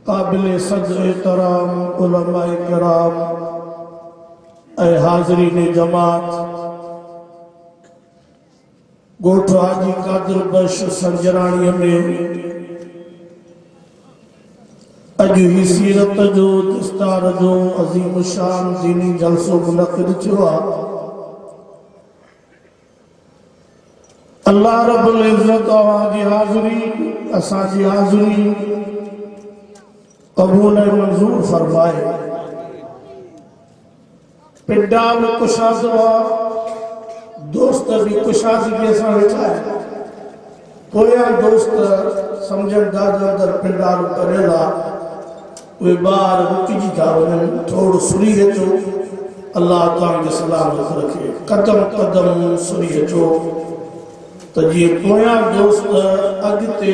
काबिल सदर एहतराम उलमाए किराम, ऐ हाज़रीन जमात, गोठ हाजी कादिर बख्श संजराणीअ में अॼु ही सीरत जो दस्तार जो अज़ीम शान दीनी जलसो मुनक़िद थियो आहे। अल्लाह रब्बुल इज़्ज़त अवांजी हाज़री असांजी हाज़री कबूल ऐं मंज़ूर फरमाए। पिंडाल कुशादो आहे, दोस्त भी कुशादगी सां वेठा आहिनि। पोयां दोस्त सम्झनि था जो अंदरि पिंडाल करियल आहे, उहे ॿार रुकिजी था वञनि, थोरो सुरी अचो, अल्लाह तव्हांखे सलामत रखे। कदम कदम सुरी अचो त जीअं पोयां दोस्त अॻिते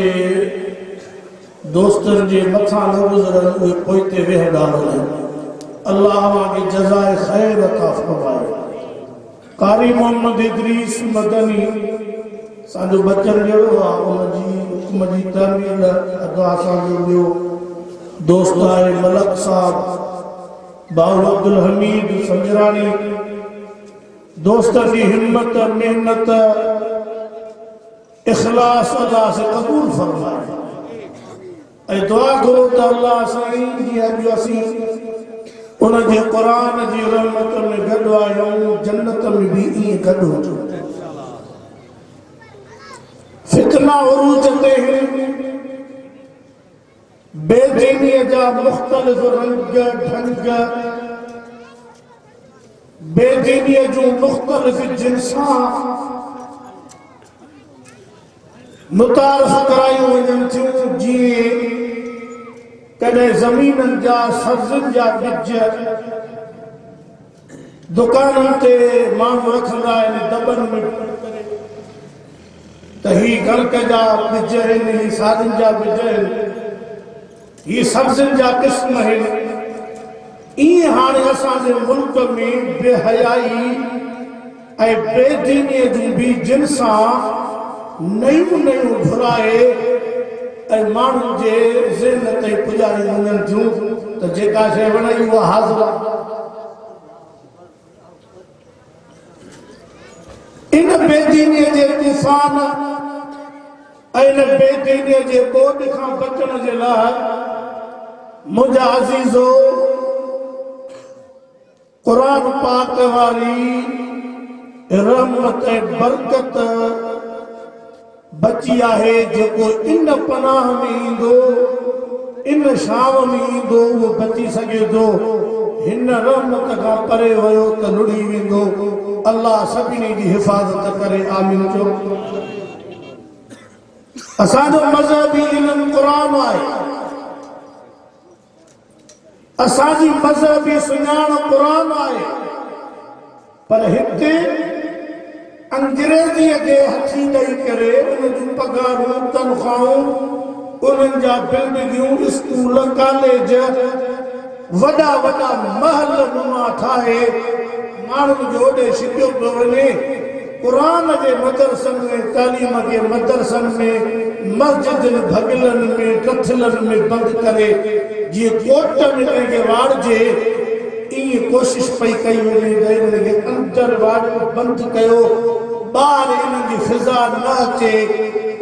दोस्तनि जे मथां न गुज़रनि, उहे पोइते वेहंदा वञनि। अल्लाह तव्हांखे जज़ाए ख़ैर अता फरमाए। कारी मोहम्मद इदरीस मदनी असांजो बचन जहिड़ो आहे, उनजी हुकुम जी तामील अदा असांजो ॿियो दोस्त आहे मलक साहब, बाबू अब्दुल हमीद संजराणी। दोस्त जी हिम्मत, मेहनत, इखलास अल्लाह से कबूल फरमाए ऐं दुआ करो त अल्लाह साईं जीअं अॼु असीं उनजे क़ुरान जी रहमत में गॾु आहियूं, जन्नत में भी ईअं गॾु हुजूं। फितना उरूज ते बेदीनीअ जा मुख़्तलिफ़ रंग ढंग, बेदीनीअ जूं मुख़्तलिफ़ जिन्सां मुतारफ़ करायूं वञनि थियूं। जीअं कॾहिं ज़मीननि जा सब्ज़ियुनि जा ॿिज दुकाननि ते माण्हू रखंदा आहिनि दॿनि में, त ही कणिक जा ॿिज आहिनि, ही सादियुनि जा ॿिज आहिनि, ही सब्ज़ियुनि जा क़िस्म आहिनि। ईअं हाणे असांजे मुल्क में बेहयाई ऐं बेदीनीअ जूं बि जिन्सां नयूं नयूं घुराए ऐं माण्हुनि जे ज़हन ते पुॼारी वञनि थियूं त जेका शइ वणई उहा हाज़िर आहे। इन बेदीनीअ जे तूफ़ान ऐं इन बेदीनीअ जे ॿोॾ खां बचण जे लाइ मुंहिंजा अज़ीज़ो, क़ुरान पाक वारी रहमत ऐं बरकत बची आहे, जेको इन पनाह में ईंदो, इन शाम में ईंदो, उहो बची सघे थो। हिन रहमत खां परे वियो त लुड़ी वेंदो। अल्लाह सभिनी जी हिफ़ाज़त करे, आमीन चओ। असांजो मज़हबी इल्मु क़ुरान आहे, असांजी मज़हबी सुञाण क़ुरान आहे, पर हिते अंग्रेज़ीअ खे हथी ॾेई करे उन जूं पघारूं, तनख़्वाहूं, उन्हनि जा बिल्डिंगूं, स्कूल, कॉलेज, वॾा वॾा महल नुमा ठाहे माण्हुनि जो ओॾे छिकियो पियो वञे। क़ुरान जे मदरसनि में, तालीम जे मदरसनि में, मस्जिदनि भॻलनि में, टथलनि में बंदि करे जीअं कोट में कंहिंखे वाड़िजे, ईअं कोशिश पई कई वञे त इन्हनि खे अंदरि वाड़ियो, बंदि कयो, ॿाहिरि इन्हनि जी फिज़ा न अचे।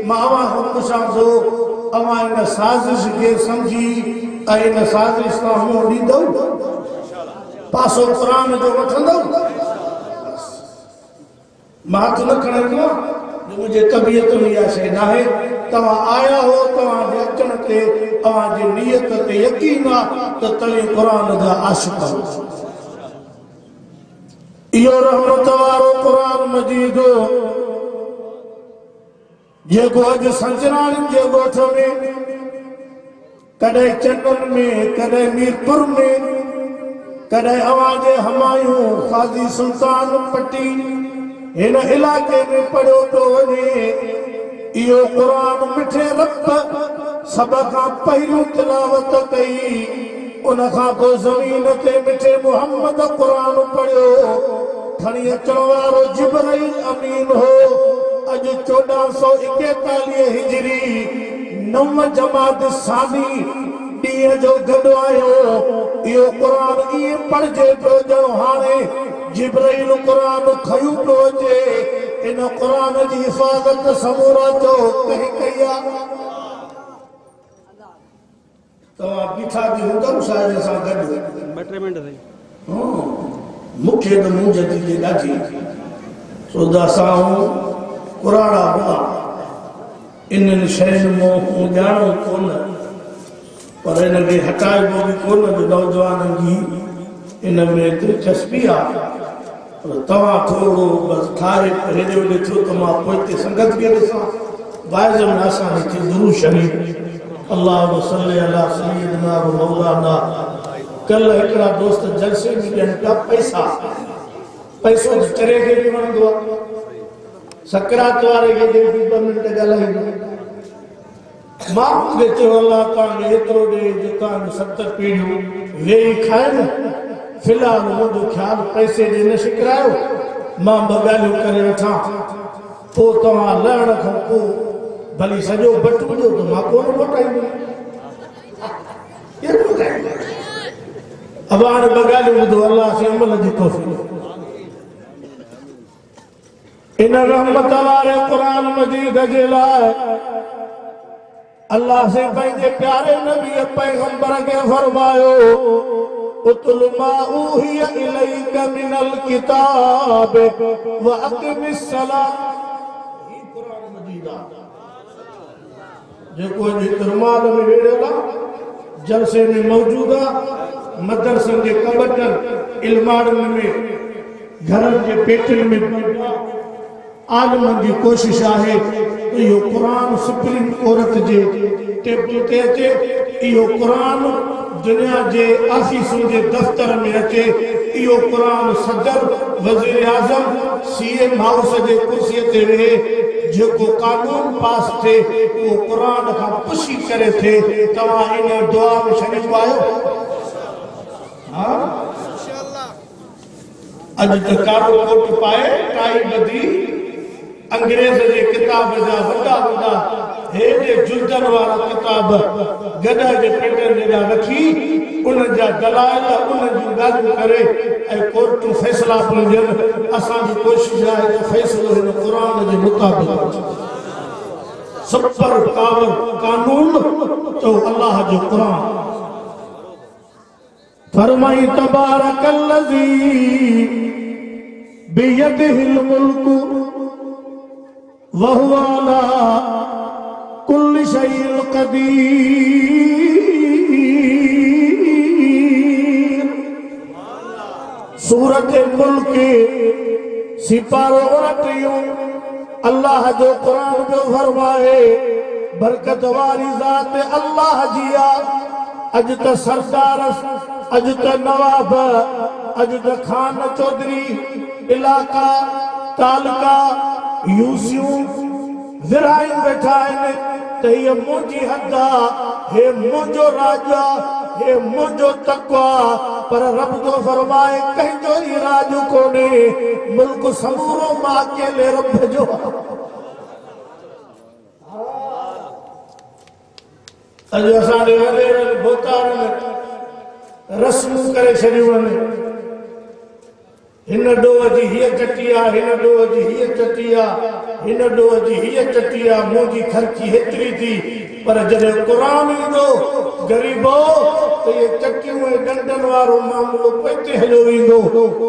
मां अव्हां खां पुछां थो, अव्हां इन साज़िश खे सम्झी ऐं इन साज़िश खां मुंहुं ॾींदव, पासो क़ुरान जो वठंदव? मां हथ न खणंदो आहियां, मुंहिंजे तबियत में इहा शइ न आहे। तव्हां आया हो, तव्हांजे अचण ते तव्हांजी नियत ते यकीन आहे त तव्हां क़ुरान जा आशिक़ आहियो। इहो रहमत वारो क़ुरान मजीद जेको अॼु संजराणियुनि जे ॻोठ में, कॾहिं चंडनि में, कॾहिं मीरपुर में, कॾहिं अवांजे हमायूं क़ाज़ी सुल्तान पट्टी हिन इलाइक़े में पढ़ियो पियो वञे। इहो क़ुरान मिठे रब सभ खां पहिरियों तिलावत कई, उन खां पोइ ज़मीन ते मिठे मुहम्मद क़ुरान पढ़ियो। खणी अचण वारो जिब्राइल अमीन हो। अॼु 1441 हिजरी 9 जमात सानी ॾींहं जो गॾु आयो इहो क़ुरान इहे पढ़जे पियो ॼणो हाणे जिब्राइल क़ुरान खयूं पियो अचे इन क़ुरान जी हिफ़ाज़त समूरा जो कंहिं कई आहे तव्हां बीठा बि हूंदव शायदि असां गॾु 2-3 मिंट मूंखे त मुंहिंज थी ॾाढी छो त असां पुराणा हुआ इन्हनि शयुनि मां ॼाणो कोन पर हिनखे हटाइबो बि कोन जो नौजवाननि जी इन में दिलचस्पी आहे पर तव्हां थोरो बसि ठाहे हेॾे होॾे थियो त मां पोइ हिते संगत खे ॾिसां वाइज़ में असां हिते दुरूद शरीफ़ अल्लाह सल्ली अला सय्यदना व मौलाना कल हिकिड़ा दोस्त जलसे में ॾियनि पिया पैसो चरे खे बि वणंदो आहे सकरात वारे खे ॾे बि 2 मिंट ॻाल्हाईंदो मां मूंखे चयो अलाह तव्हांखे एतिरो ॾे जो तव्हांजो 70 पीढ़ियूं वेही खाइनि फ़िलहाल मुंहिंजो ख़्यालु पैसे ॾे न शिकरायो मां 2 ॻाल्हियूं करे वठां पोइ तव्हां लहण खां पोइ भली सॼो बटुजो त मां कोन मोटाईंदुमि अब हाणे 2 ॻाल्हियूं ॿुधो अलाह से अमल जी तौफ़ीक़ इन रहमत वारे क़ुरान मजीद जे लाइ अल्लाह से पंहिंजे प्यारे नबी पैगंबर खे फरमायो उतलु मा ऊहिया इलैका मिनल किताब व अक़िमिस सलात ही क़ुरान मजीद जेको रुमाल में वेड़ियल आहे जलसे में मौजूद आहे मदरसनि जे कबटनि इल्माड़नि में घरनि जे पेटियुनि में आलमनि जी कोशिश आहे इहो क़ुरान सुप्रीम कोर्ट जे टेबल ते अचे इहो क़ुरान दुनिया जे आफ़ीसुनि जे दफ़्तर में अचे इहो क़ुरान सदर वज़ीर आज़म सीएम हाउस जे कुर्सीअ ते वेहे जेको कानून पास थिए उहो क़ुरान खां पुछी करे थिए तव्हां इन दुआ में शरीक आहियो हा अॼु त कारो कोट पाए टाई ॿधी अंग्रेज जे किताब जा वॾा हेॾे जुल्दनि वारा किताब गॾा जे पेटनि जेॾा रखी उन जा दलाइल उन जूं ॻाल्हियूं करे ऐं कोर्टूं फ़ैसिला पियूं ॾियनि असांजी कोशिशि आहे त फ़ैसिलो हिन क़ुरान जे मुताबिक़ सबर कानून तो अल्लाह जो क़ुरान फरमाई तबारकल्लज़ी बियदिहिल मुल्कु वहुवा अला कुल्लि शैइन क़दीर सूरत मुल्क सिपारो 29 अल्लाह जो क़ुरान जो फरमाए बरकत वारी ज़ात अल्लाह जी अॼु त सरदार अॼु त नवाब अॼु त खान चौधरी इलाका तालुका यूसियूं विरायूं वेठा आहिनि त हीअ मुंहिंजी हद आहे हे मुंहिंजो राज आहे हे मुंहिंजो तक़्वा पर रब जो फरमाए कंहिंजो ई राज कोन्हे मुल्क समूरो मां अकेले रब जो अॼु असांजे वॾे भोतारनि रस्मूं करे छॾियूं आहिनि हिन ॾोह जी हीअ चटी आहे हिन ॾोह जी हीअ चटी आहे हिन ॾोह जी हीअ चटी आहे मुंहिंजी ख़र्ची हेतिरी थी पर जॾहिं क़ुरान ईंदो ग़रीबो त इहे चटियूं ऐं डंडनि वारो मामलो पोइ हलियो वेंदो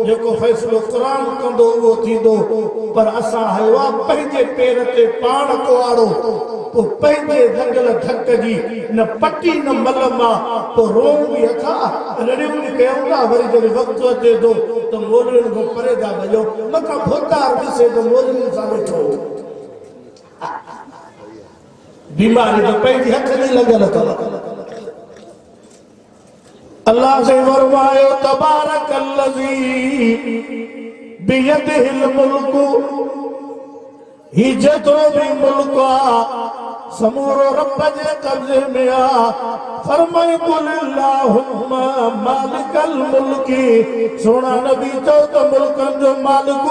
जेको फ़ैसिलो क़ुरान कंदो उहो थींदो पर असां हयो आहे पंहिंजे पेर ते पाण कुआड़ो पोइ पंहिंजे दंगल धक जी न पटी न मलम आहे पोइ रोम बि अथा रड़ियूं बि कयूं था वरी जॾहिं वक़्तु अचे थो त मोलनि खां परे था भॼो मथां भोतार ॾिसे त मोलनि सां वेठो बीमारी तो पंहिंजी हथ में लॻल अथव अल्लाह से फरमायो तबारकल्लज़ी बियदिहिल मुल्कु ही जेतिरो भी मुल्क आहे समूरो रब जे कब्ज़े में आहे फरमाए कुल अल्लाहुम्मा मालिकल मुल्की सोना नबी चओ त मुल्कनि जो मालिक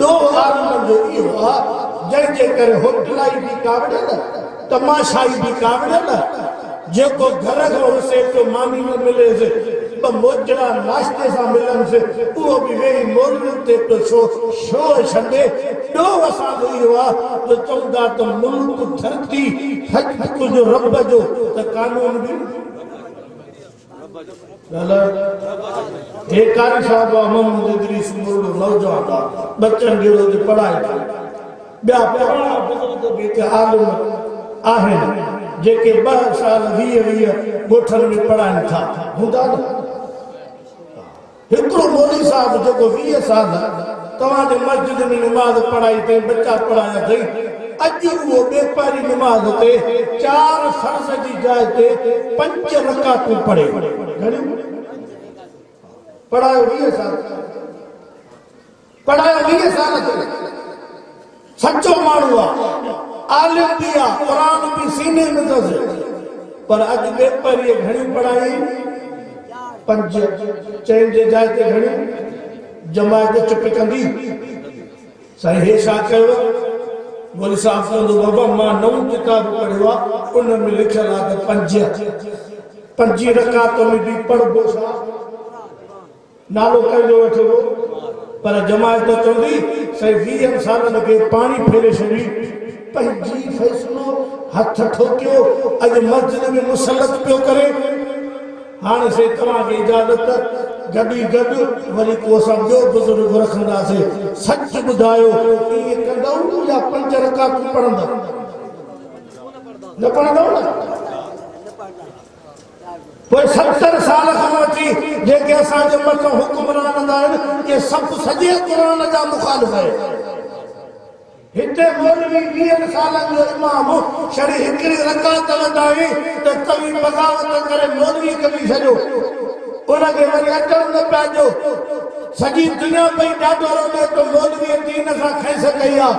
दो आलम जो इहो आहे जंहिंजे करे होटलाई बि कावड़ियल तमाशाई बि कावड़ियल जेको घर खां वसे तो मानी न मिलेसि ॿ मोजड़ा नाश्ते सां मिलनिसि उहो बि वेही मोलनि ते तो शो छॾे ॾो असांजो इहो आहे त चवंदा त मुल्क धरती हक़ जो रब जो त कानून बि हे कारी साहब मोहम्मद इदरीस मुर्दो नौजवान बच्चन जहिड़ो जी पढ़ाई ॿिया पुराणा बुज़ुर्ग बि हिते आलिम आहिनि जेके 2 साल 20 ॻोठनि में पढ़ाइनि था हूंदा न हिकिड़ो मौलवी साहब जेको 20 साल तव्हांजे मस्जिद में नमाज़ पढ़ाई अथई बच्चा पढ़ाया अथई अॼु उहो बेपारी नमाज़ ते 4 फर्ज़ जी जाइ ते 5 रकातूं पढ़े पढ़ायो 20 साल पढ़ायो 20 साल ते सच्चो माण्हू आहे आलिम बि आहे क़ुरान बि सीने में अथसि पर अॼु बेपारीअ घणी पढ़ाई 5 चइनि जे जाइ ते घणी जमायत चुप कंदी साईं हे छा कयो मौलवी साहब चवंदो बाबा मां 9 किताब पढ़ियो आहे उन में लिखियल आहे त 5 रकात में बि पढ़बो छा नालो कंहिंजो वठिबो पर जमायत चवंदी साईं 20 सालनि खे पाणी फेरे छॾी पंहिंजी फ़ैसिलो हथ ठोकियो अॼु मस्जिद में मुसलत पियो करे हाणे से तव्हांखे इजाज़त गॾी गॾु वरी को असां ॿियो बुज़ुर्ग रखंदासीं सच ॿुधायो ईअं कंदव या 5 रकातूं पढ़ंदव न पढ़ंदव न पोइ 70 साल खां वठी जेके असांजे मथां हुक्मरान आहिनि इहे सभु सॼे क़ुरान जा मुखालिफ़ आहिनि हिते मौलवी 20 सालनि जो इमाम शरी हिकिड़ी रकात वधाई त तव्हीं बग़ावत करे मौलवी कढी छॾियो उनखे वरी अचण न पिया ॾियो सॼी दुनिया पई ॾाढो रोॾे त मौलवीअ दीन सां खैस कई आहे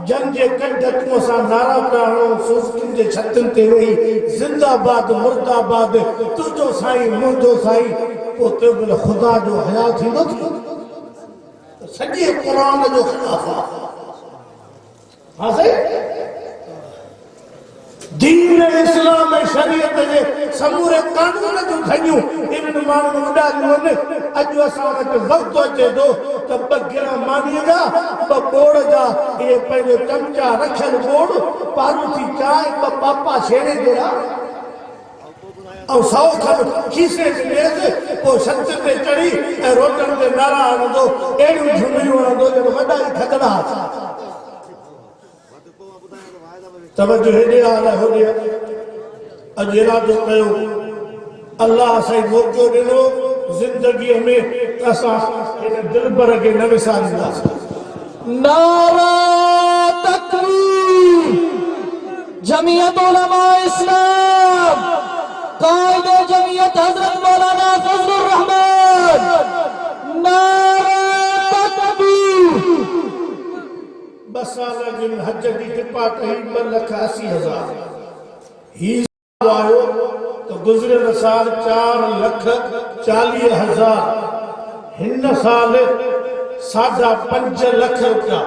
जंहिंजे कंठ तूं असां नारा पिया हणूं सूफ़ियुनि जे छतनि ते वेही ज़िंदाबाद मुर्दाबाद तुंहिंजो साईं मुंहिंजो साईं पोइ तंहिं महिल ख़ुदा जो हया थींदो सॼे क़ुरान जो ख़िलाफ़ आहे हाँ सही दीन इस्लाम शरीयत जे समूरे कानून जो धनियूं इन्हनि माण्हुनि उॾारियूं आहिनि अॼु असां वटि वक़्तु अचे थो त 2 गिरा मानीअ जा 2 बोड़ जा इहे पंहिंजो चमचा रखियल बोड़ पारूथी चांहि 2 पापा छेणे जहिड़ा ऐं 100 खनि खीसे में ॾिएसि पोइ छत ते चढ़ी ऐं रोटनि ते नारा हणंदो अहिड़ियूं झुमिरियूं हणंदो ॼण वॾा ई खतरा तवज्जो हेॾे आहे होॾे अॼु इरादो कयो अल्लाह साईं मौक़ो ॾिनो ज़िंदगीअ में असां हिन दिलबर खे न विसारींदासीं नारा तकबीर जमीयत उलमा इस्लाम कायदे जमीयत हजरत मौलाना फजलुर रहमान नारा तकबीर 2 साल जिन हज जी टिपा कई 2,80,000 ही आयो तो गुज़रियल साल 4,40,000 हिन साल 5.5 लाख रुपया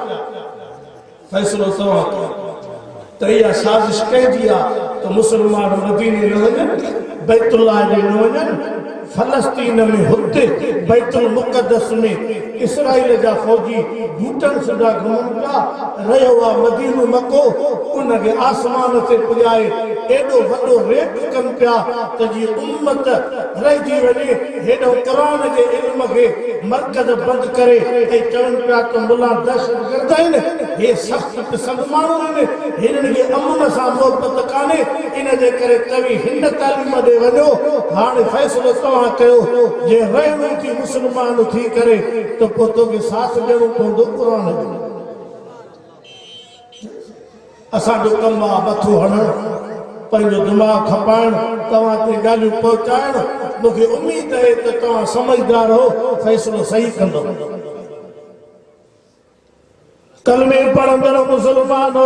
फैसलो तव्हां त इहा साज़िश कई आहे तो मुसलमान मदीने न वञनि बैतुल्लाह ॾे न वञनि फलस्तीन में हुते बैतुल मुक़द्दस में इसराइल जा फौजी बूटन सदा घुमनि पिया रहियो आहे मदीनो मको उनखे आसमान ते पुॼाए एॾो वॾो रेप कनि पिया त जीअं उम्मत रहिजी वञे हेॾो क़ुरान जे इल्म खे मर्कज़ बंदि करे ऐं चवनि पिया त मुला दहशतगर्द आहिनि हे सख़्त क़िस्म माण्हू आहिनि हिननि खे अमन सां मोहबत कान्हे इन जे करे तव्हीं हिन तालीम ॾे वञो हाणे फ़ैसिलो तव्हां कयो जे रहणो थी मुस्लमान थी करे त पोइ तोखे साथ ॾियणो पवंदो क़ुरान जो असांजो कमु आहे मथो हणणु पंहिंजो दिमाग़ खपाइणु तव्हां ते ॻाल्हियूं पहुचाइणु मूंखे उमेद आहे त तव्हां समझदार हो फ़ैसिलो सही कंदो कलमे पढ़ंदड़ मुसलमान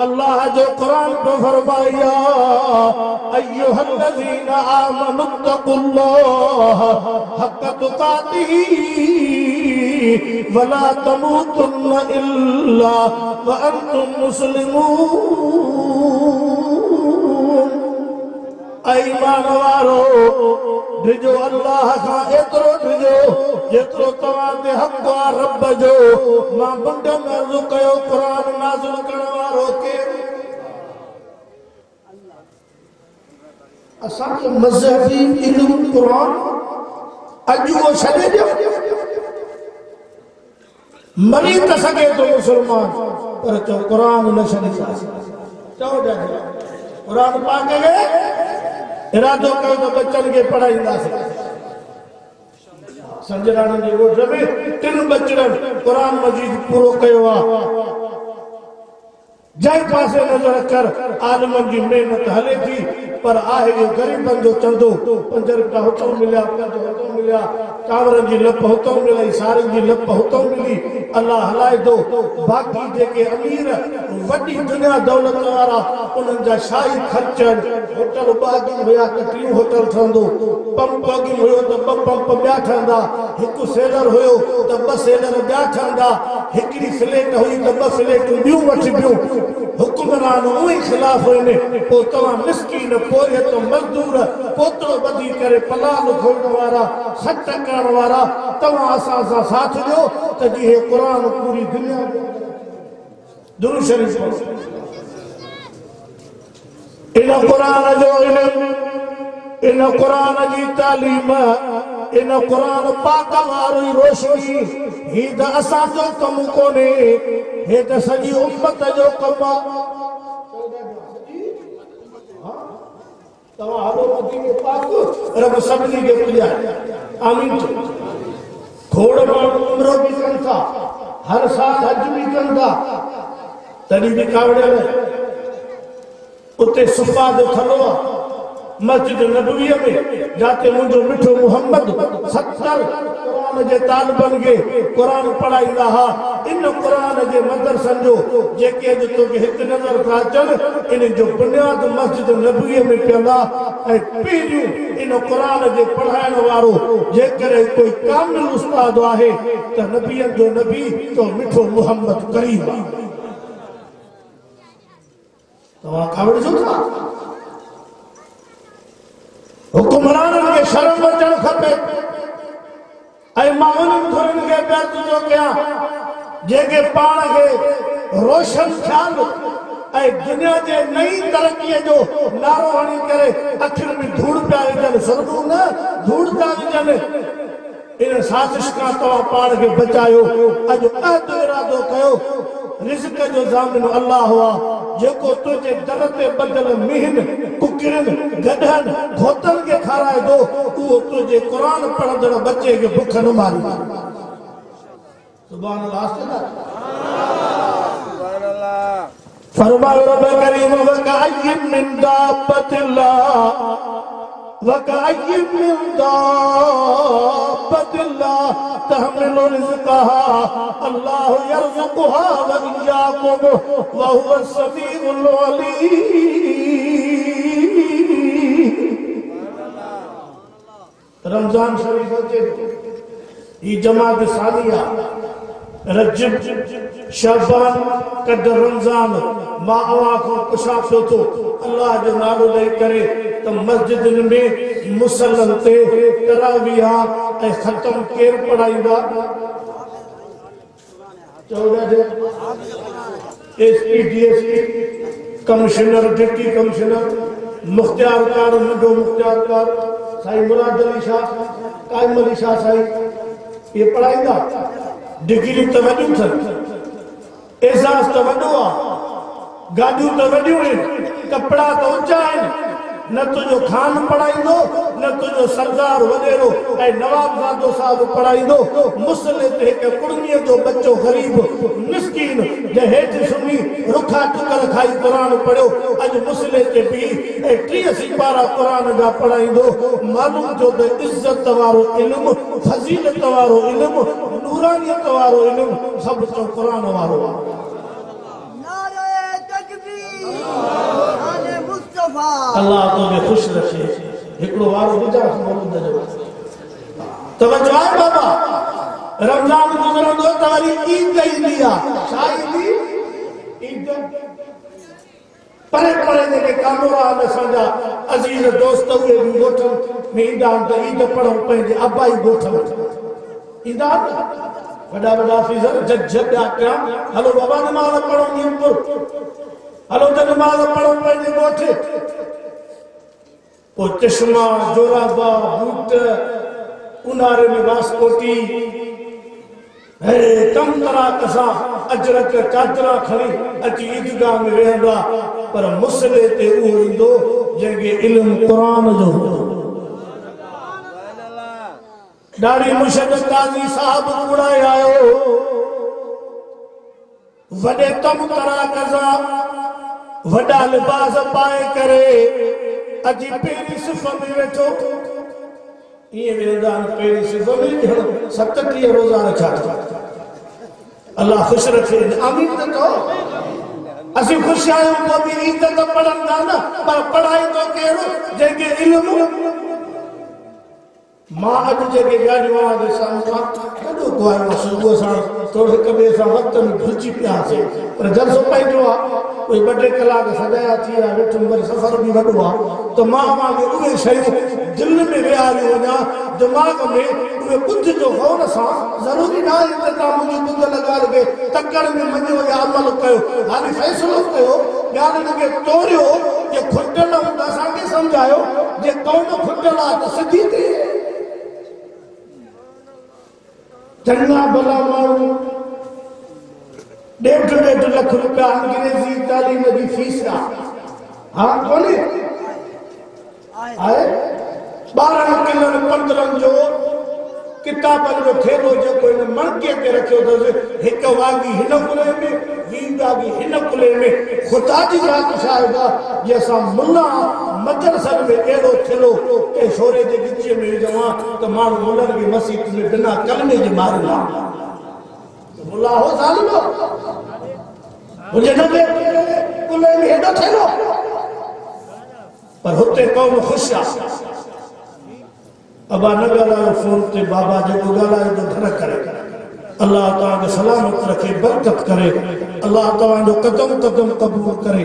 अल्लाह जो कुरान तो फरमाया अय्युहल्लज़ीना आमनुत्तकुल्लाह हक़्क़ तुक़ातिही वला तमूतुन्न इल्ला व अंतुम मुस्लिमून। ईमान वारो डिजो अल्लाह का एतरो डिजो जेतरो तवां ते हक़ आहे रब जो। मां बुंड में अर्ज़ु कयो क़ुरान नाज़िल करण वारो केरु? असां खे मज़हबी इल्म क़ुरान अॼु वो छॾे ॾियो। मरी त सघे थो मुसलमान पर चओ क़ुरान न छॾींदासीं। चओ क़ुरान पाक खे इरादो कयो त बच्चनि खे पढ़ाईंदासीं। संजराणी जे ॻोठ में 3 बचड़नि क़ुरान मजीद पूरो कयो आहे। जंहिं पासे नज़र कर आलमनि जी महिनत हले थी पर आहे जो ग़रीबनि जो चंदो। 5 रुपया हुतां मिलिया, 5 हुतां मिलिया, चांवरनि जी लप हुतां मिली, सारियुनि जी लप हुतां मिली। अल्लाह हलाए थो। बाक़ी जेके अमीर वॾी दुनिया दौलत वारा उन्हनि जा शाही ख़र्च होटल बागी हुया त 3 होटल ठहंदो, पंप बागी हुयो त 2 पंप ॿिया ठहंदा, 1 सेलर हुयो त 2 सेलर ॿिया ठहंदा, हिकिड़ी स्लेट हुई त 2 स्लेटूं ॿियूं वठबियूं। हुक्मरान उहे ख़िलाफ़ आहिनि। पोइ तव्हां मिस्कीन पोरियत मज़दूर पोतरो ॿधी करे पलाल खोलण वारा सट करण वारा तव्हां असां सां साथ ॾियो त जीअं क़ुरान पूरी दुनिया दुरूद शरीफ़ इन क़ुरान जो इल्म, इन क़ुरान जी तालीम, इन क़ुरान पाक वारी रोशनी ही त असां जो कमु कोन्हे, हे त सॼी उम्मत जो कमु आहे। तव्हां हलो मदीने पाक रब सभिनी खे पुॼाए। आमीन। खोड़ माण्हू उम्रो बि कनि था, हर साल हज बि कनि था, तॾहिं बि कावड़ियल उते सुफ़ा जो थलो आहे मस्जिद नबवीअ में जाते मुंहिंजो मिठो मोहम्मद 70 क़ुरान जे तालिबनि खे क़ुरान पढ़ाईंदा हुआ। इन क़ुरान जे मदरसनि जो जेके अॼु तोखे हिकु नज़र था अचनि इन जो बुनियाद मस्जिद नबवीअ में पियल आहे। ऐं पहिरियों इन क़ुरान जे पढ़ाइण वारो जेकर कोई कामिल उस्ताद आहे त नबीअनि जो नबी तो मिठो मोहम्मद करीम आहे। तव्हां ख़बर जो था हुकुमराननि खे शर्म अचणु खपे। ऐं मां उन्हनि थोरनि खे अर्ज़ थो कयां जेके पाण खे रोशन ख़्याल ऐं दुनिया जे नई तरक़ीअ जो नारो हणी करे अखियुनि में धूड़ पिया विझनि, सरगू न धूड़ था विझनि। इन साज़िश खां तव्हां पाण खे बचायो। अॼु अहद इरादो कयो रिज़्क़ जो ज़ामिन अल्लाह हुआ जेको तुंहिंजे दर ते बदल मीहनि कुकिरनि गॾनि घोटनि खे खाराए थो उहो तुंहिंजे क़ुरान पढ़ंदड़ बचे खे बुख न मारी। सुभान अल्लाह। फरमायो रब करीम वकायिम मिन दाब्बतिल्लाह वकायिम मिन दाब्बतिल्लाह तहमिलु रिज़्क़हा अल्लाहु यर्ज़ुकुहा व इय्याकुम व हुवस समीउल अलीम। रमजान शरीफ अचे ई जमात सानिया रजब शाबान कदर रमजान मां अवां को पुछा पियो थो अल्लाह जो नालो ॾेई करे त मस्जिदनि में मुसलन ते तरावीह ऐं ख़तम केरु पढ़ाईंदा? एसपी कमिश्नर डिप्टी कमिश्नर मुख्तियारकार नंढो मुख्तियारकार साईं मुराद अली शाह काइम अली शाह साईं ये पढ़ाईंदा। डिग्री त वॾियूं अथनि, एज़ाज़ त वॾो आहे, गाॾियूं त वॾियूं आहिनि, कपिड़ा त ऊचा आहिनि। न तुंहिंजो खान पढ़ाईंदो न तुंहिंजो सरदार वॾेरो ऐं नवाबज़ादो साहिब पढ़ाईंदो। मुसले ते हिकु कुड़मीअ जो बच्चो ग़रीब मिस्कीन जे हेठि सुम्ही रुखा टुकर खाई क़ुरान पढ़ियो अॼु मुसले ते बि ऐं 30 सिपारा क़ुरान जा पढ़ाईंदो। मालूम जो त इज़त वारो इल्मु फज़ीलत वारो इल्मु नूरानियत वारो इल्मु सभु चो क़ुरान वारो आहे। अल्लाह तोखे खुश रखे। हिकिड़ो वारो गुजारिश मौजूद जो तवज्जो आहे बाबा रमजान गुज़रंदो त वरी ईद ईंदी आहे छा ईंदी ईद परे परे जेके कानून आहिनि असांजा अज़ीज़ दोस्त उहे बि ॻोठनि में ईंदा आहिनि त ईद पढ़ूं पंहिंजे अबाई ॻोठ में ईंदा आहिनि वॾा वॾा ऑफिसर जज ॿिया कया हलो बाबा नमाज़ पढ़ो नीमपुर हलो त नमाज़ पढ़ो पंहिंजे ॻोठ पोइ चश्मा जोराबा बूट उन्हारे में वास्कोटी कम तराक सां अजरक चादरा खणी अची ईदगाह में वेहंदा पर मुसले ते उहो ईंदो जंहिंखे इल्मु क़ुरान जो हूंदो ॾाढी मुशद काज़ी साहब उड़ाए आयो वॾे कम तराक सां वॾा लिबास पाए करे अजी पहिरीं सिफ़ में वेठो ये वेंदा पहिरीं सिफ़ में 37 रोज़ा रखिया अल्लाह खुश रखे आमीन त चओ असीं ख़ुशि आहियूं पोइ बि ईद त पढ़ंदा न पर पढ़ाई तो कहिड़ो जंहिंखे इल्मु मां अॼु जेके ॻाल्हियूं आहे सां ॾाढो गुआरियो सुबुह सां थोरो हिक ॿिए सां वक़्त में भुलिजी पियासीं पर जलसो पंहिंजो आहे कोई 2-3 कलाक सॼाया थी विया वेठुमि वरी सफ़र बि वॾो आहे त मां खे उहे शयूं दिलि में विहारियूं वञा दिमाग़ में उहे ॿुध जो गौर सां ज़रूरी न आहे त तव्हां मुंहिंजी ॿुध लॻाए खे तकड़ में मञियो या अमल कयो हाली फ़ैसिलो कयो ॻाल्हि खे तोड़ियो जे खुटियल हूंदा असांखे सम्झायो जे क़ौम खुटियल आहे त सिधी थिए चङा भला माण्हू 1.5 लख रुपया अंग्रेज़ी तालीम जी फीस आहे हा कोन्हे आहे 12 किलनि 15 जो किताबनि जो थेलो जेको हिन मणके ते रखियो अथसि हिकु वागी हिन कुले में ॿी वागी हिन कुले में ख़ुदा जी ज़ात शायद आहे जे असां मुला मदरसनि में अहिड़ो थेलो के शोरे जे गिचे में विझूं त माण्हू मुलनि खे मस्जिद में बिना कलमे जे मारींदा मुला हो ज़ालिमो मुंहिंजे नंढे कुले में हेॾो थेलो पर हुते क़ौम ख़ुशि आहे अबा न ॻाल्हायो फोन ते बाबा जेको ॻाल्हाए थो घर करे अल्लाह तव्हांखे सलामत रखे बरकत करे अल्लाह तव्हांजो क़दम क़दम क़बूल करे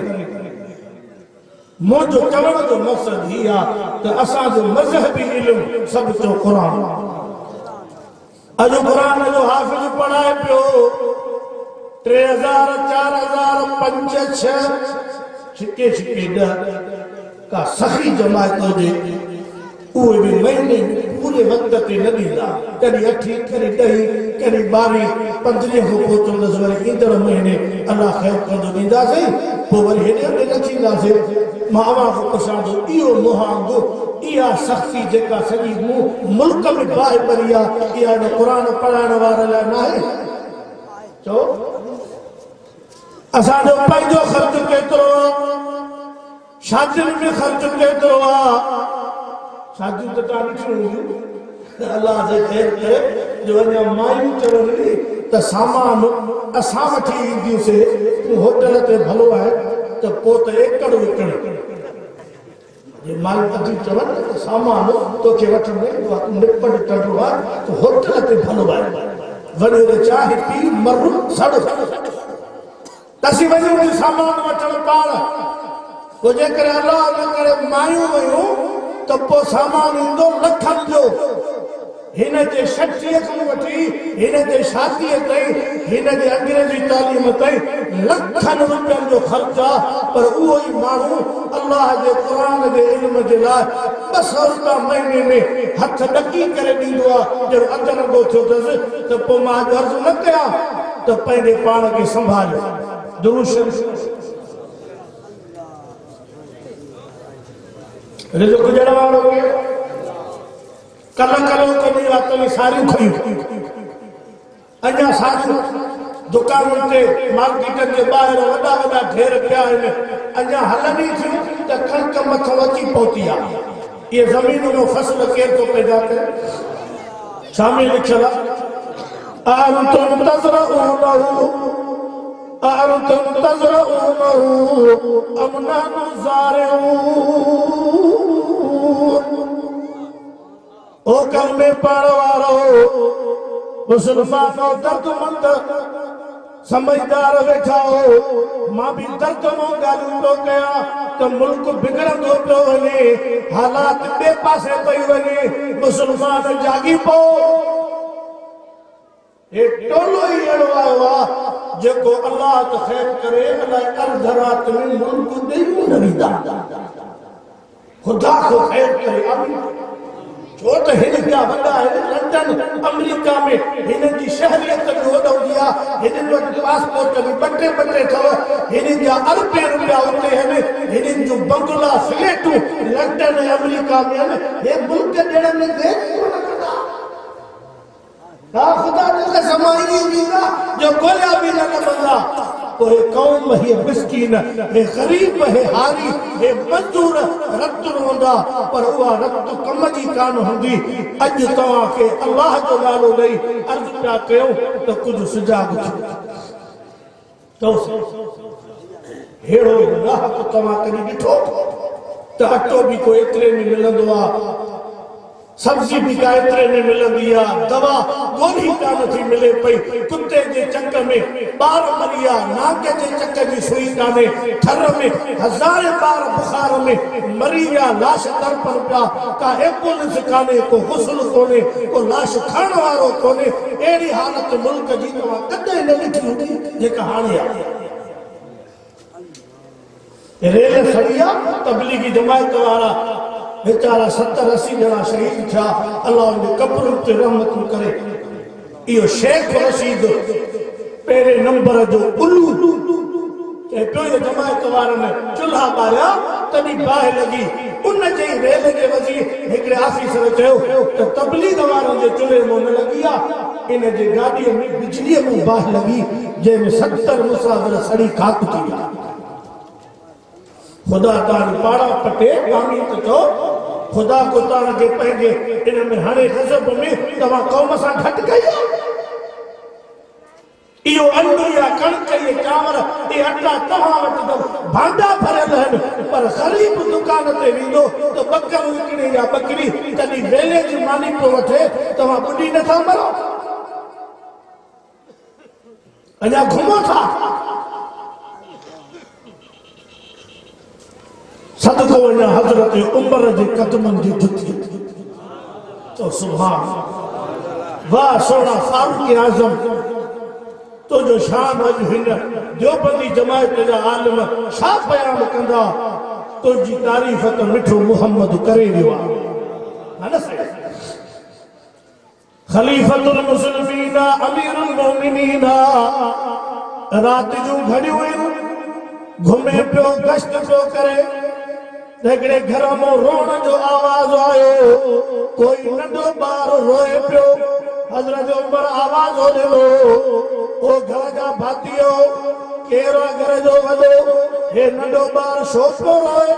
मुंहिंजो चवण जो मक़सदु ही आहे त असांजो मज़हबी इल्मु सभु जो क़ुर अॼु क़ुर जो हाफ़िज़ पढ़ाए पियो 3000 4000 5 6 छिके छिके 10 का सखी जमायत हुजे उहे बि महीने पूरे वक़्त ते न ॾींदा कॾहिं 8 कॾहिं 10 कॾहिं 12 15 खां पोइ चवंदसि वरी ईंदड़ महीने अलाह ख़ैर कंदो ॾींदासीं पोइ वरी हेॾे होॾे न थींदासीं मां अव्हां खां पुछां थो इहो मुहांगो इहा सख़्ती जेका सॼी मुल्क में बाहि परी आहे इहा क़ुर पढ़ाइण वारे लाइ न आहे चओ असांजो पंहिंजो ख़र्च केतिरो आहे शादियुनि में ख़र्च केतिरो आहे शादियूं त तव्हां ॾिठियूं हूंदियूं अलाह जे ख़ैर करे जो अञा मायूं चवनि त सामान असां वठी ईंदियूंसीं तूं होटल ते भलो आहे त पोइ त एकड़ विकण जे मायूं अची चवनि त सामान तोखे वठण में तूं निपट टंडो आहे तूं होटल ते भलो आहे वञो त चांहि पी मर सड़ तसी वञूं सामान वठण पाण पोइ जेकर अलाह न करे मायूं वयूं त पोइ सामान ईंदो लखनि जो हिन जे 60 खां वठी हिन जे शादीअ ताईं हिन जे अंग्रेज़ी तालीम ताईं लखनि रुपयनि जो ख़र्च आहे पर उहो ई माण्हू अलाह जे क़ुर जे इल्म जे लाइ 200 रुपया महीने में हथ ॾकी करे ॾींदो आहे जो अधु रंगो थियो अथसि त पोइ मां अर्ज़ु न कयां त पंहिंजे पाण खे संभालियो दुरूद शरीफ़ रिज़्क़ ॾियण वारो कल कॾहिं रात में सारियूं खयूं अञा सारियूं दुकानुनि ते मार्केटनि जे ॿाहिरि वॾा वॾा ढेर पिया आहिनि अञा हलनि ई थियूं त कणिक मथां अची पहुती आहे इहे ज़मीन में फसल केरु थो पैदा करे छा में लिखियलु आहे ओ कल में पढ़ वारो मुसलमान दर्दमंद समझदार वेठा हो मां भी दर्द मो गालियूं थो कयां त मुल्क बिगड़ंदो पियो वञे हालात ॿिए पासे पई वञे मुसलमान जागी पो हे टोलो ई अहिड़ो आयो आहे जेको अलाह त ख़ैर करे अलाए अर्ध रात में मुल्क ॾेई न ॾींदा ख़ुदा को ख़ैर करे आमीन छो त हिन जा वॾा आहिनि लंडन अमेरिका में हिन जी शहरियत बि वॾी आहे हिननि वटि पासपोर्ट बि ॿ टे अथव हिननि जा अरबे रुपया उते आहिनि हिननि जूं बंगला फ्लैटूं लंडन ऐं अमेरिका में आहिनि हे मुल्क ॾियण में देरि कोन कंदा हा ख़ुदा जे समाई ॾींदा जो ॻोल्हिया बि न लभंदा पोइ कौम हे मिस्कीन हे ग़रीब हे हारी हे मजदूर रत हूंदा पर उहा रत कम जी कान हूंदी अॼु तव्हांखे अलाह जो नालो ॾेई अर्ज़ु पिया कयूं त कुझु सुजाॻ थियो हेड़ो राहत तव्हां कॾहिं ॾिठो त अटो बि को एतिरे में मिलंदो आहे सब्जी भी का एतिरे में मिलंदी आहे दवा गोली कान थी मिले पई कुत्ते जे चक में ॿार मरी विया नाके जे चक जी सुई कान्हे थर में हज़ारे ॿार बुखार में मरी विया लाश तड़पनि पिया का एम्बुलेंस कान्हे को गुस्ल कोन्हे को लाश खणण वारो कोन्हे अहिड़ी हालत मुल्क जी तव्हां कॾहिं न ॾिठी हूंदी जेका हाणे आहे रेल खड़ी आहे तबलीगी जमायत वारा बेचारा 70-80 ॼणा शहीद थिया अल्लाह उनजे कब्रुनि ते रहमतूं करे इहो शेख रशीद पहिरें नंबर जो उल्लू चए पियो इहो जमायत वारनि चुल्हा ॿारिया तॾहिं बाहि लॻी उन जे रेल जे वज़ीर हिकिड़े ऑफिसर चयो त तबलीग वारनि जे चुल्हे में न लॻी आहे इन जे गाॾीअ में बिजलीअ में बाहि लॻी जंहिंमें 70 मुसाफ़िर सड़ी खाक थी विया खुदा तान पाड़ा पटे कामी तो चो खुदा को तान के पंहिंजे इन में हाणे गज़ब में तव्हां कौम सां घटि कई इहो अंडो या कणक ये चांवर ये अटा तव्हां वटि त भांडा भरियल आहिनि पर ग़रीब दुकान ते वेंदो त ॿकरो विकिणे या ॿकरी तॾहिं वेले जी मानी पियो वठे तव्हां ॿुधी नथा मरो अञा घुमो था सदको वञा हज़रत उमर जे कदमनि जी जुती तो सुभान वाह सोना फारूक आज़म तो जो शान अॼु हिन देवबंदी जमायत जा आलिम छा बयान कंदा तुंहिंजी तारीफ़ त मिठो मुहम्मद करे वियो आहे खलीफतुल मुस्लिमीन अमीरुल मोमिनीन रात जूं घड़ियूं घुमे पियो गश्त पियो करे हिकिड़े घर में रोण जो आवाज आयो कोई नंढो ॿार रोए पियो हज़रत उमर आवाज ॾिनो ओ घर जा भातियो केरु आहे घर जो वॾो हे नंढो ॿार छो पियो रोए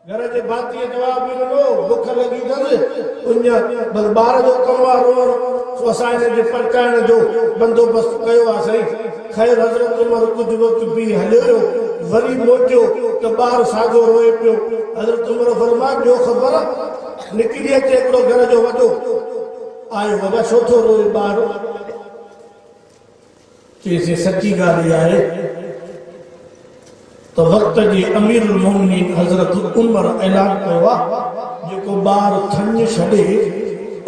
घर जे भातीअ जवाब ॾिनो बुख लॻी अथसि उन बस ॿार जो कमु आहे रोअण असां हिन जे पटाइण जो बंदोबस्तु कयो आहे साईं ख़ैर हज़रत उमर कुझु वक़्तु बीह हलियो वरी मोटियो त ॿार साॻियो रोए पियो हज़रत उमर फरमायो ॿियो ख़बर निकिरी अचे हिकिड़ो घर जो वॾो आयो बाबा छो थो रोए ॿार चईसि सची ॻाल्हि आहे त वक़्त जे अमीरुल मोमिनीन हज़रत उमर ऐलान कयो आहे जेको ॿार थञ छॾे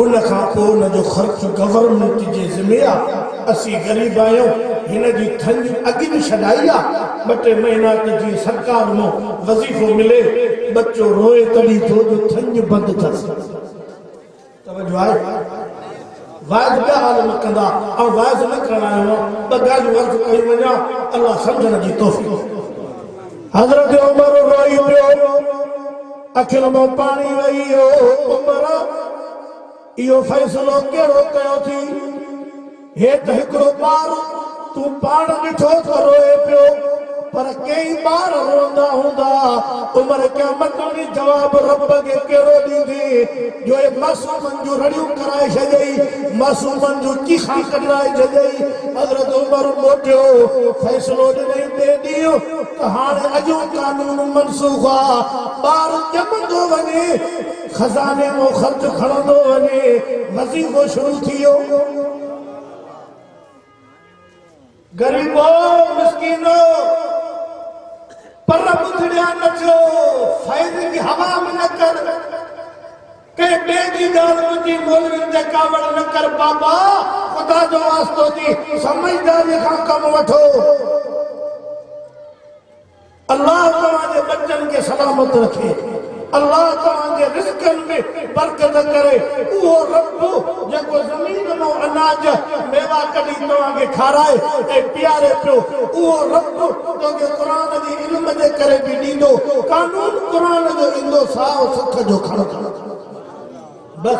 उन खां पोइ उन जो ख़र्च गवर्नमेंट जे ज़िम्मे आहे असीं ग़रीब आहियूं हिन जी थञ अॻु बि छॾाई आहे 2-3 महीना त जीअं सरकार मां वज़ीफ़ो मिले बच्चो रोए तॾहिं थो जो थञ बंदि अथसि तवजो आहे वाइद ॿिया हाल न कंदा ऐं वाइद न करणु आहियो ॿ ॻाल्हियूं अर्ज़ु कयूं वञा अलाह सम्झण जी तौफ़ीक़ हज़रत उमर रोई पियो अखियुनि मां पाणी वही वियो उमर इहो फ़ैसिलो कहिड़ो कयो थी हे त हिकिड़ो ॿार तूं पाण ॾिठो त रोए पियो पर कई बार रोंदा हुंदा उमर क़यामत में जवाब रब के केड़ो दींदी जो ए मासूमन जो रड़ियूं कराए छॾई मासूमन जो चीखा कढाए छॾई हज़रत उमर मोटियो फैसलो ॾिनई ॿिए ॾींहुं त हाणे अॼु कानून मनसूख आहे ॿार ॼमंदो वञे खज़ाने मां ख़र्च खणंदो वञे वज़ीफ़ो शुरू थी वियो गरीबो मिस्कीनो पर ॿुधड़िया न थियो फ़ाइदे जी हवा में न कर कंहिं ॿिए जी ॻाल्हि ॿुधी मौलवियुनि ते कावड़ न कर बाबा ख़ुदा जो वास्तो थी समझदारीअ खां कमु वठो अल्लाह तव्हांजे बच्चनि खे सलामत रखे अल्लाह तव्हांजे रिज़्क़नि में बरकत करे उहो रब जेको ज़मीन मां अनाज मेवा कढी तव्हांखे खाराए ऐं पीआरे पियो उहो रब तोखे क़ुरान जी इल्म जे करे बि ॾींदो कानून क़ुरान जो ईंदो साओ सुख जो खणो बस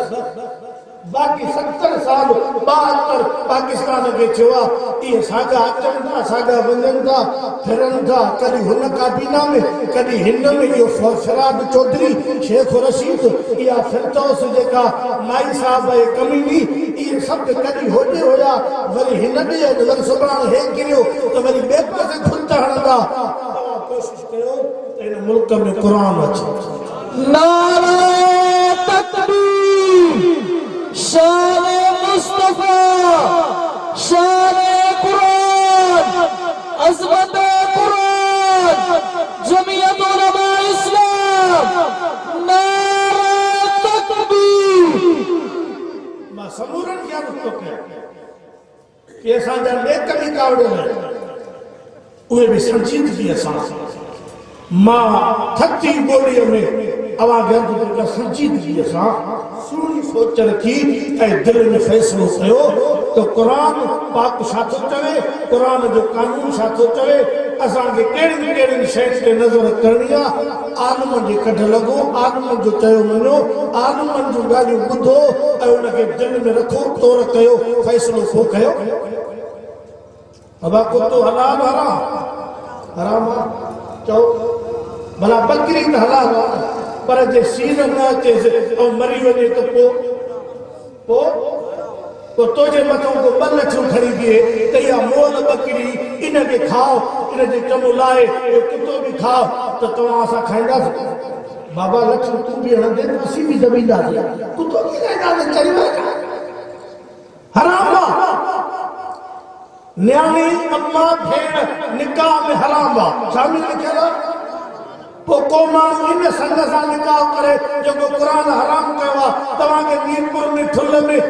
बाक़ी 70 साल 72 पाकिस्तान के थियो ये सागा अचन था सागा वञन था फिरन था कभी हुन काबीना में कभी हिन में यो शराब चौधरी शेख रशीद या फिरदौस जेका माई साहब ए कमीनी ये सब कभी होते होया वरी हिन दे वरी सुभाण हे किरियो तो वरी बे पासे खुलता हणंदा तवा कोशिश कयो इन मुल्क में कुरान अचे नारा तकबीर शान मुस्तफा शान कुरान अज़मत कुरान जमीयत उलमा इस्लाम नारा तकबीर मां समूरन क्या तो कया कि असांजा नेक भी कावड़ उहे भी संजीदगी असां मां थकी ॿोलीअ में आवाज़ का संजीदगी असां सुनी सोच रखी ऐं दिल में फैसलो कयो तो कुरान पाक छा थो चवे कुरान जो कानून छा थो चवे असांखे कहिड़ियुनि कहिड़ियुनि शयुनि ते नज़र करणी आहे आलम जे कढ लॻो आलम जो चयो मञो आलमनि जूं ॻाल्हियूं ॿुधो ऐं उनखे दिल में रखो तौर कयो फैसलो को कयो बाबा कुतो हलाल हराम हराम चओ भला बकरी त हलाल आहे पर जे सीर न अचे ऐं मरी वञे त पोइ तुंहिंजे मथां को 2 लख खणी बीहे त इहा मोल बकरी इनखे खाओ इनजे चमो लाइ कुतो बि खाओ त तव्हां असां खाईंदासीं बाबा लक्ष्म तूं बि हणंदे असीं बि ज़मीनदार कुतो बि खाईंदासीं चई हराम आहे न्याणी अम्मा भेण निकाह में हराम आहे शामिल लिखियल आहे को माण्हू इन संग सां निकाह करे जेको क़ुरान हराम कयो आहे तव्हांखे मीरपुर में ठुल में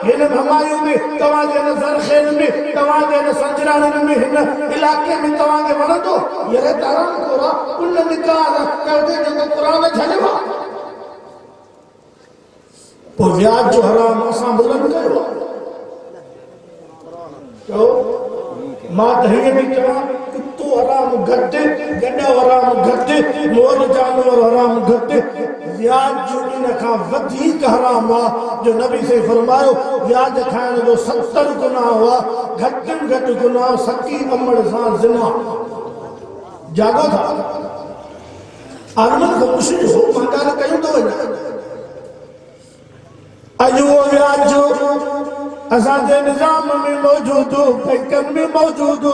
हिन हमायूं में तव्हांजे हिन ज़रखेल में तव्हांजे हिन संजराणनि में हिन इलाइक़े में तव्हांखे वणंदो यार हराम कयो आहे उन निकाह कयो जेको क़ुरान छॾियो आहे पोइ व्याज जो हराम असां बुलंद कयो आहे चओ मां त हीअं बि चवां कुतो हराम घटि गॾ हराम घटि मोर जानवर हराम घटि व्याज जो इन खां वधीक हराम आहे जो नबी से फरमायो व्याज खाइण जो 70 गुनाह हुआ घटि में घटि गुनाह सकी अमड़ सां ज़िना जागो था आलमन को कुछ हो मंगाल कयूं तो वञा अॼु उहो व्याज जो असांजे निज़ाम में मौजूद बैंकनि में मौजूद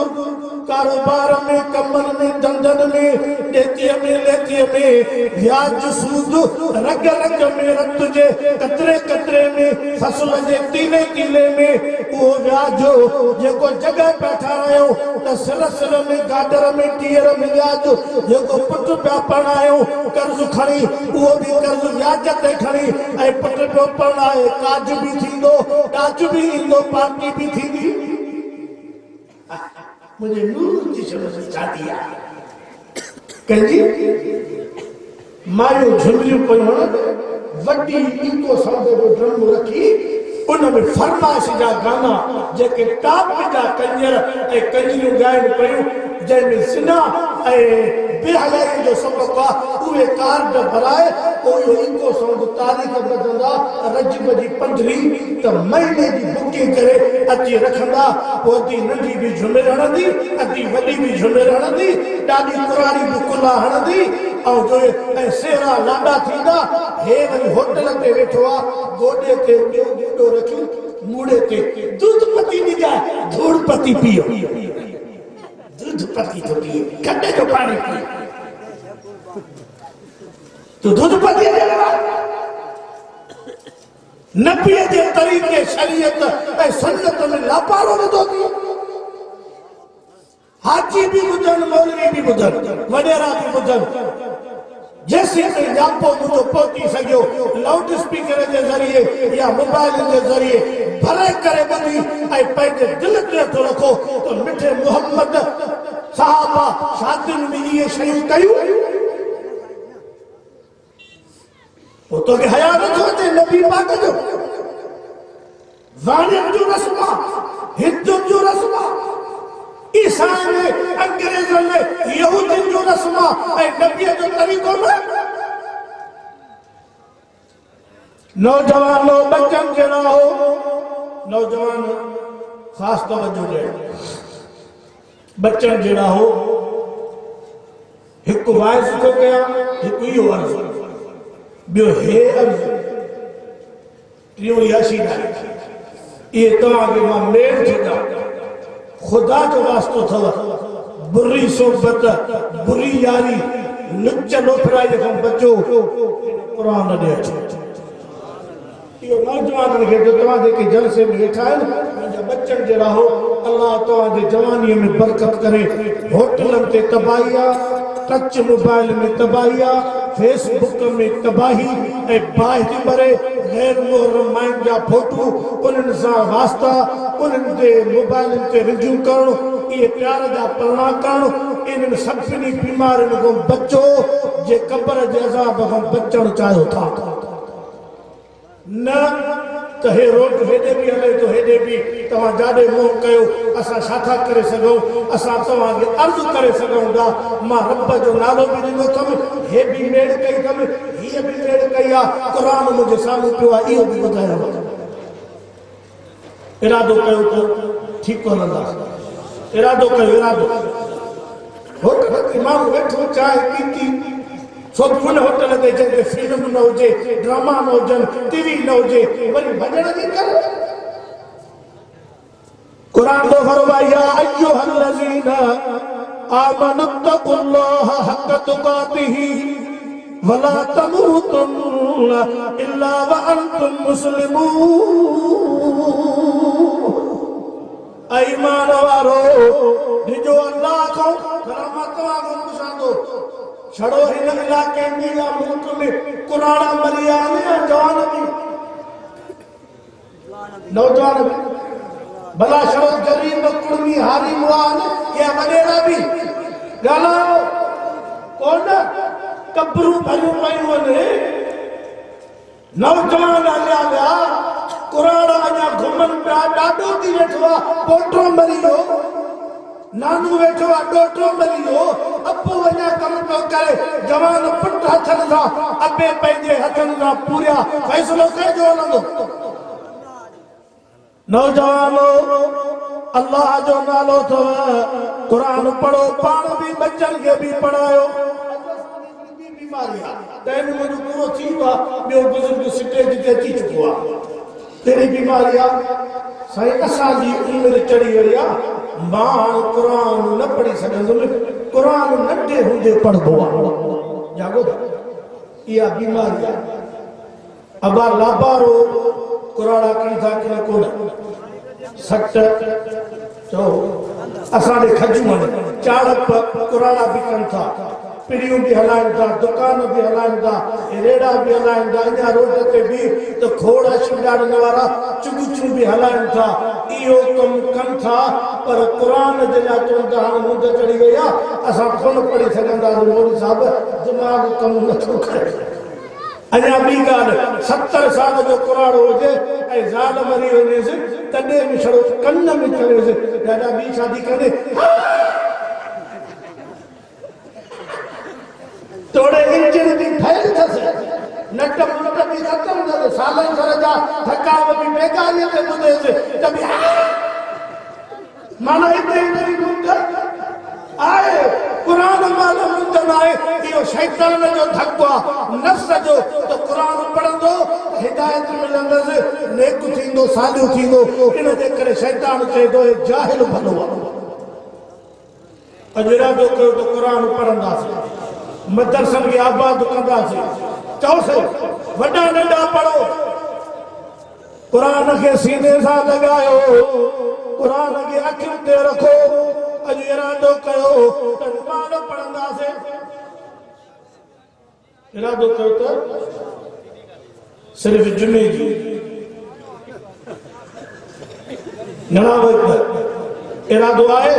कारोबार में कमनि में धंधनि में ॾेतीअ में लेतीअ में व्याज सूद रग रग में रत जे कतरे कतरे में फसल जे तीले तीले में उहो व्याज जेको जॻह पिया ठाहिरायूं त सिर सिर में गाडर में टीअर में व्याज जेको पुट पिया पढ़ायूं कर्ज़ खणी उहो बि कर्ज़ व्याज ते खणी ऐं पुट पियो पढ़ाए काज बि थींदो काज बि ईंदो पार्टी बि थींदी मुझे नूर जी समझ शादी आहे कंहिंजी मायूं झुमरियूं पयूं वॾी इको सौदे जो ड्रम रखी उन में फरमाइश जा गाना जेके टाप जा कंजर ऐं कंजरियूं ॻाइनि पयूं जंहिंमें सिना ऐं बेहयाई जो सबक आहे उहे कार्ड भराए पोइ इहो इको सौंग तारीख़ बदलंदा रजब जी 15 त महीने जी बुकिंग करे अची रखंदा पोइ अधी नंढी बि झुमिर हणंदी अधी वॾी बि झुमिर हणंदी ॾाढी कुराड़ी बि कुला हणंदी ऐं जो ऐं सेरा लाॾा थींदा हे वरी होटल ते वेठो आहे गोॾे ते ॿियो गोॾो रखियो मूड़े ते दूध पती ॾिजाए धूड़ पती पियो दूध पती तो पिए खड्डे जो पानी पिए तो दूध पती नबी जे तरीक़े शरीयत ऐं सुन्नत में लापारो नथो थिए हाजी भी ॿुधनि मौलवी भी ॿुधनि वॾेरा भी ॿुधनि जैसे जापो मुझो पहुंची सकियो लाउड स्पीकर के जरिए या मोबाइल के जरिए भरे करे ॿुधी ऐं पंहिंजे दिल ते थो रखो तो मिठे मोहम्मद साहबा शादियुनि में इहे शयूं कयूं पोइ तोखे हया नथो अचे नबी पाक जो वाणियुनि जो रस्म आहे हिंदुनि जो रस्म आहे ईसाई ने अंग्रेजन ने यहूदिन जो रस्म ऐं नबीअ जो तरीक़ो न नौजवानों बच्चन जहिड़ा हो नौजवान ख़ासि तवजो ॾियणु बच्चन जहिड़ा हो हिकु वाइस थो कयां हिकु इहो अर्ज़ु ॿियो हे अर्ज़ु टियों याशी इहे तव्हांखे मां मेल थो ॾियां खुदा जो वास्तो थव बुरी सोबत बुरी यारी लुच लोफराई खां बचो क़ुरान ॾे अचो इहो नौजवाननि खे तव्हां जेके जलसे में वेठा आहिनि मुंहिंजा बच्चनि जहिड़ा हो अलाह तव्हांजे जवानीअ में बरकत करे होटलनि ते तबाही आहे टच मोबाइल में तबाही आहे फेसबुक में तबाही ऐं बाहि भरे गैर मुहर्रम माइनि जा फोटू उन्हनि सां वास्ता उन्हनि जे मोबाइलनि ते रिव्यू करणु इहे प्यार जा पलना करणु इन्हनि सभिनी बीमारियुनि खां बचो जे क़ब्र जे अज़ाब खां बचणु चाहियो था न तो हे रोड हेॾे बि हले तो हेॾे बि तव्हां जाॾे मोह कयो असां छा था करे सघूं असां तव्हांखे अर्ज़ु करे सघूं था मां रब जो नालो बि ॾिनो अथमि हे बि मेड़ कई अथमि हीअ बि मेड़ कई आहे क़ुरान मुंहिंजे साम्हूं पियो आहे इहो बि ॿुधायो इरादो कयो त ठीकु हलंदासीं इरादो कयो इरादो होटल ते माण्हू वेठो चांहि पीती सब उन होटल ते जंहिंखे फिल्म न हुजे ड्रामा न हुजनि टीवी न हुजे वरी भॼण जी कर क़ुरान जो फरमाया या अय्युहल्लज़ीना आमनु तक़ुल्लाह हक़ तुक़ातिही वला तमूतुन्ना इल्ला व अंतुम मुस्लिमून ईमान वारो जो अल्लाह को रहमत वारो पुछंदो छड़ो इन इलाके में या मुल्क में कुराड़ा मरिया ने जवान भी नौजवान भी भला छड़ो गरीब कुर्मी हारी मुआन या वडेरा भी गालाओ कौन कब्रू भरू पयूं ने नौजवान हलिया विया कुराड़ा अञा घुमन पिया ॾाढो थी वेठो आहे पोटो मरी वियो नानू वेठो आहे ॾोटो मरी वियो अबो वञा कमु पियो करे जवान पुट हथनि सां अबे पंहिंजे हथनि सां पूरिया फ़ैसिलो कहिड़ो हलंदो नौजवानो अल्लाह जो नालो अथव क़ुरान पढ़ो पाण बि बच्चनि खे बि पढ़ायो बीमारी आहे टाइम मुंहिंजो पूरो थी वियो आहे ॿियो बुज़ुर्ग स्टेज ते अची चुको आहे कहिड़ी बीमारी आहे साईं असांजी उमिरि चढ़ी वई आहे मां हाणे क़ुरान न पढ़ी सघंदुमि क़ुरान नंढे हूंदे पढ़बो आहे जागो इहा बीमारी आहे अबा लाबारो कुराड़ा कनि था कि न कोन सट चओ असांजे खजूं आहिनि चाड़प कुराड़ा बि कनि था पिड़ियूं बि हलाइनि था दुकान बि हलाइनि था रेड़ा बि हलाइनि था अञा रोड ते बि त खोड़ शिंगारनि वारा चुगुचूं बि हलाइनि था इहो कमु कनि था पर क़ुरान जे लाइ चवनि था हाणे मुंद चढ़ी वई आहे असां कोन पढ़ी सघंदासीं मौलवी साहिब दिमाग़ कमु नथो करे अञा ॿी ॻाल्हि 70 साल जो कुराड़ो हुजे ऐं ज़ाल मरी वञेसि तॾहिं बि छड़ो कन में चवेसि ॾाढा ॿी शादी करे बेकारीअ ते ॿुधेसि त बि माना हिते हिनजी मुंदर आहे क़ुर माल मुंदर आहे इहो शैतान जो धको आहे नफ़्स जो त क़ुर पढ़ंदो हिदायत मिलंदसि नेक थींदो सालियो थींदो इन जे करे शैतान चए थो जाहिल भलो आहे अॼु इरादो कयो त क़ुर पढ़ंदासीं मदरसनि खे आबाद कंदासीं चओसि वॾा नंढा पढ़ो क़ुर खे सीने सां लॻायो क़ुर खे अखियुनि ते रखो अॼु इरादो कयो त नमाज़ पढ़ंदासीं इरादो कयो त सिर्फ़ जुमे जी इरादो आहे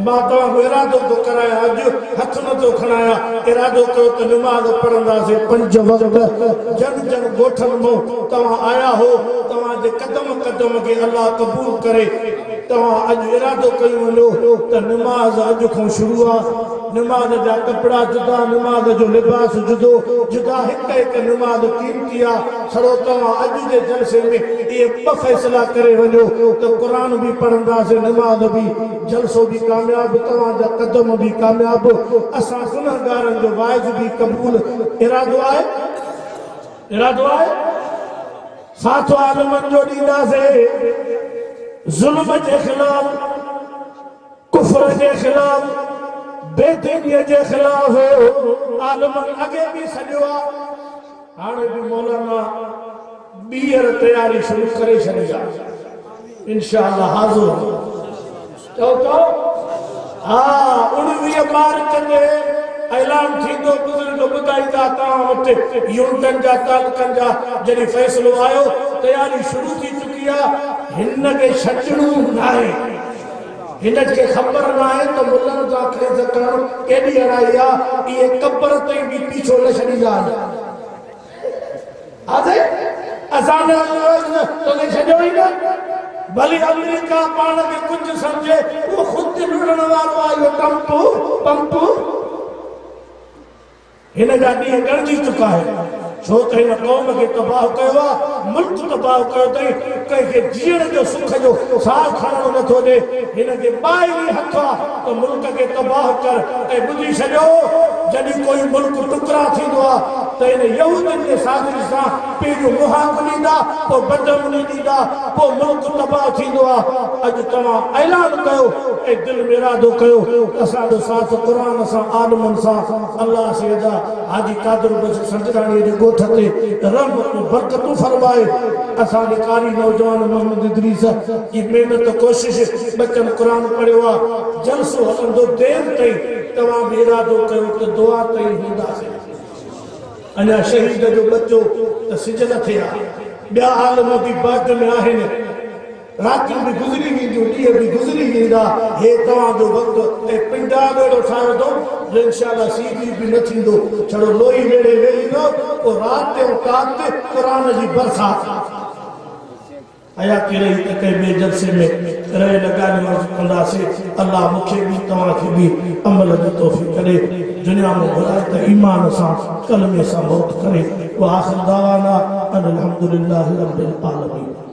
मां तव्हांखे इरादो थो करायां अॼु हथ नथो खणायां इरादो कयो त नमाज़ पढ़ंदासीं 5 वक़्त जन जन ॻोठनि मां तव्हां आया हो तव्हांजे क़दम क़दम खे अलाह क़बूल करे तव्हां अॼु इरादो कयो वञो त नमाज़ अॼु खां शुरू आहे नमाज़ जा कपिड़ा जुदा नमाज़ जो लिबास जुदो जुदा हिकु हिकु नमाज़ कीमती आहे छड़ो तव्हां अॼु जे जलसे में इहे 2 फ़ैसिला करे वञो त क़ुर बि पढ़ंदासीं नमाज़ बि जलसो बि कामयाब तव्हांजा क़दम बि कामयाब असां गुनहगारनि जो वाइज बि क़बूल इरादो आहे साथ आलमनि जो ॾींदासीं ज़ुल्म जे ख़िलाफ़ कुफ्र जे ख़िलाफ़ बेदीनीअ जे ख़िलाफ़ आलमनि अॻे बि सॼो आहे हाणे बि मौलाना ॿीहर तयारी शुरू करे छॾी आहे इंशाअल्लाह हाज़िर चओ हा 19 मार्च ते ऐलान थींदो बुज़ुर्ग ॿुधाईंदा तव्हां वटि यूनिटनि जा तालुकनि जा जॾहिं फ़ैसिलो आयो तयारी शुरू थी चुकी आहे हिन खे छॾणो न आहे हिनखे ख़बर न आहे त मुलनि सां खेस करणु केॾी अड़ाई आहे इहे क़बर ताईं बि पीछो न छॾींदा आहिनि असां तोखे छॾियो ई न भली अमेरिका पाण खे कुझु सम्झे उहो ख़ुदि लुड़ण वारो आहे इहो पंप हिन जा ॾींहं गणजी चुका आहिनि छो त हिन क़ौम खे तबाह कयो आहे मुल्क तबाह कयो अथई कंहिंखे जीअण जो सुख जो साह खणणो नथो ॾे हिन खे ॿाहिरी हथ आहे त मुल्क खे तबाह कर ऐं ॿुधी छॾियो जॾहिं कोई मुल्क टुकड़ा थींदो आहे त हिन यहूदियुनि जे साज़िश सां पंहिंजो मुहाक ॾींदा पोइ बदमनी ॾींदा पोइ मुल्क तबाह थींदो आहे अॼु तव्हां ऐलान कयो ऐं दिलि में इरादो कयो असांजो साथ क़ुर सां आलमनि सां अलाह सैदा हाजी कादर बस संजराणीअ जे ॻोठ ते रहमतूं बरकतूं फरमाए असांजे कारी नौजवान मोहम्मद इदरीस जी महिनत कोशिश बचन क़ुर पढ़ियो आहे जलसो हलंदो देरि ताईं तव्हां बि इरादो कयो त दुआ ताईं हूंदासीं अञा शहीद जो बच्चो त सिज न थिया ॿिया आलम बि बाद में आहिनि रातियूं बि गुज़री वेंदियूं ॾींहं बि गुज़री वेंदा हे तव्हांजो वक़्तु ऐं पिंडा अहिड़ो ठाहियो अथऊं जो इंशाअल्लाह सीधी बि न थींदो छड़ो लोही वेड़े वेही ईंदो पोइ राति जो ताक़त क़ुर जी बरसाति हयाती रही त कंहिं ॿिए जलसे में रहे लॻाइण कंदासीं अलाह मूंखे बि तव्हांखे बि अमल जी तौफ़ीक़ करे दुनिया में घुराए त ईमान सां कलमे सां मौत करे व आख़िर दावाना अनिल हम्दुलिल्लाहि रब्बिल आलमीन।